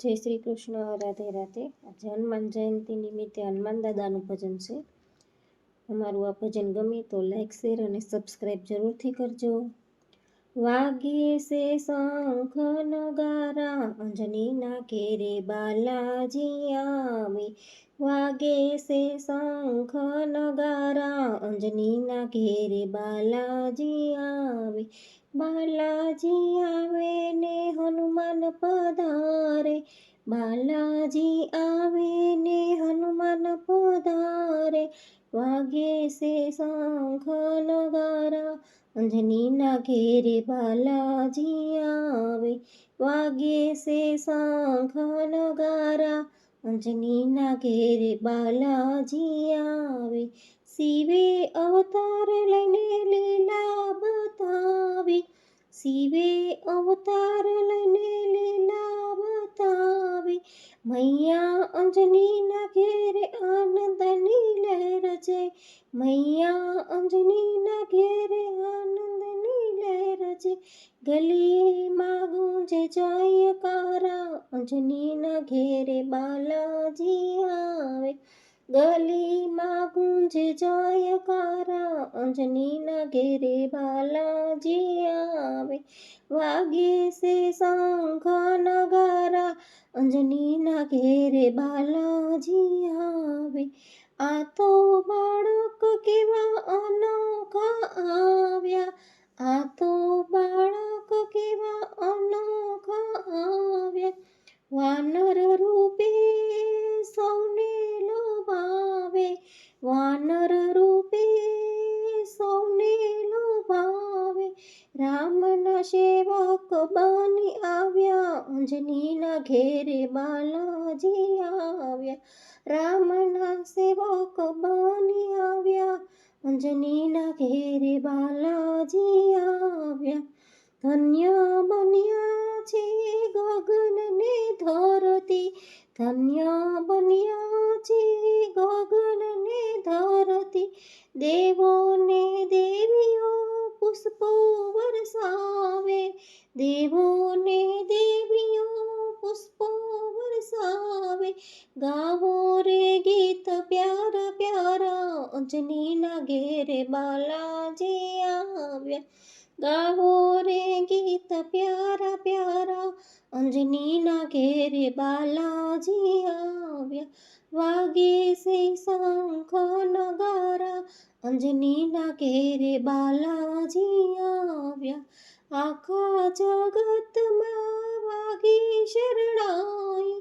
જય શ્રી કૃષ્ણ, રાધે રાધે। આજે હનુમાન જયંતિ નિમિત્તે હનુમાન દાદાનું ભજન છે। અમારું આ ભજન ગમે તો લાઈક, શેર અને સબસ્ક્રાઈબ જરૂરથી કરજો। વાગે છે શંખ નગારા, અંજનીના ઘેરે બાલાજી આવે। વાગે છે શંખ નગારા, અંજનીના ઘેરે બાલાજી આવે। બાલાજી આવે ને હનુમાન પધારે, બાલાજી આવે ને હનુમાન પધારે। વાગે છે શંખ નગારા, અંજનીના ઘેરે બાલાજી આવે। વાગે છે શંખ નગારા, અંજનીના ઘેરે બાલાજી આવે। શિવે અવતાર લઈને લીલા બતાવી, શિવે અવતાર લઈને લીલા બતાવી। મૈયા અંજનીના ઘેરે આનંદની લહેર છે, મૈયા અંજનીના ઘેરે આનંદની લહેર છે। ગલીમાં ગુંજે જયકારા, અંજનીના ઘેરે બાલાજી આવે। ગલીમાં ગુંજે જયકારા, અંજનીના ઘેરે બાલાજી આવે। વાગે છે શંખ નગારા, અંજનીના ઘેરે બાલાજી આવે। આ તો બાળક કેવા અનોખા આવ્યા, આ તો બાળક કેવા અનોખા આવ્યા। વાનર રૂપે સૌને લોભાવે, વાનર રૂપે સૌને લોભાવે। રામના સેવક બની આવ્યા, અંજનીના ઘેરે બાલાજી આવ્યા। રામના સેવક બની આવ્યા, અંજનીના ઘેરે બાલાજી આવ્યા। ધન્ય બન્યા છે ગગન ને ધરતી, ધન્ય બન્યા છે ગગન ને ધરતી। દેવો ને દેવીઓ પુષ્પો વરસાવે, દેવો ને દેવીઓ પુષ્પો વરસાવે। ગાવો રે ગીત પ્યારા પ્યારા, અંજનીના ઘેરે બાલાજી આવ્યા। ગાવો રે ગીત પ્યારા પ્યારા, અંજનીના ઘેરે બાલાજી આવ્યા। વાગે છે શંખ નગારા, અંજનીના ઘેરે બાલાજી આવ્યા। આખા જગતમાં વાગે શરણાઈ,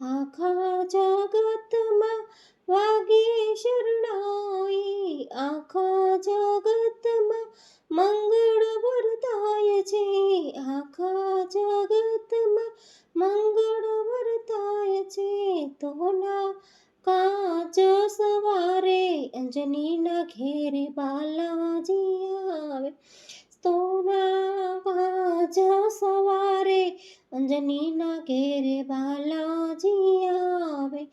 આખા જગતમાં વાગે શરણાઈ। આખા જગતમાં મંગળ વર્તાય છે, આખા જગતમાં મંગળ વર્તાય છે। તોના કાજ સવારે, અંજનીના ઘેરે બાલાજી આવે। તોના કાજ સવારે, અંજનીના ઘેરે બાલાજી આવે।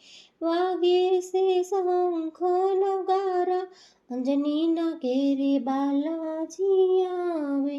વાગે છે શંખ નગારા, અંજનીના ઘેરે બાલાજી આવે।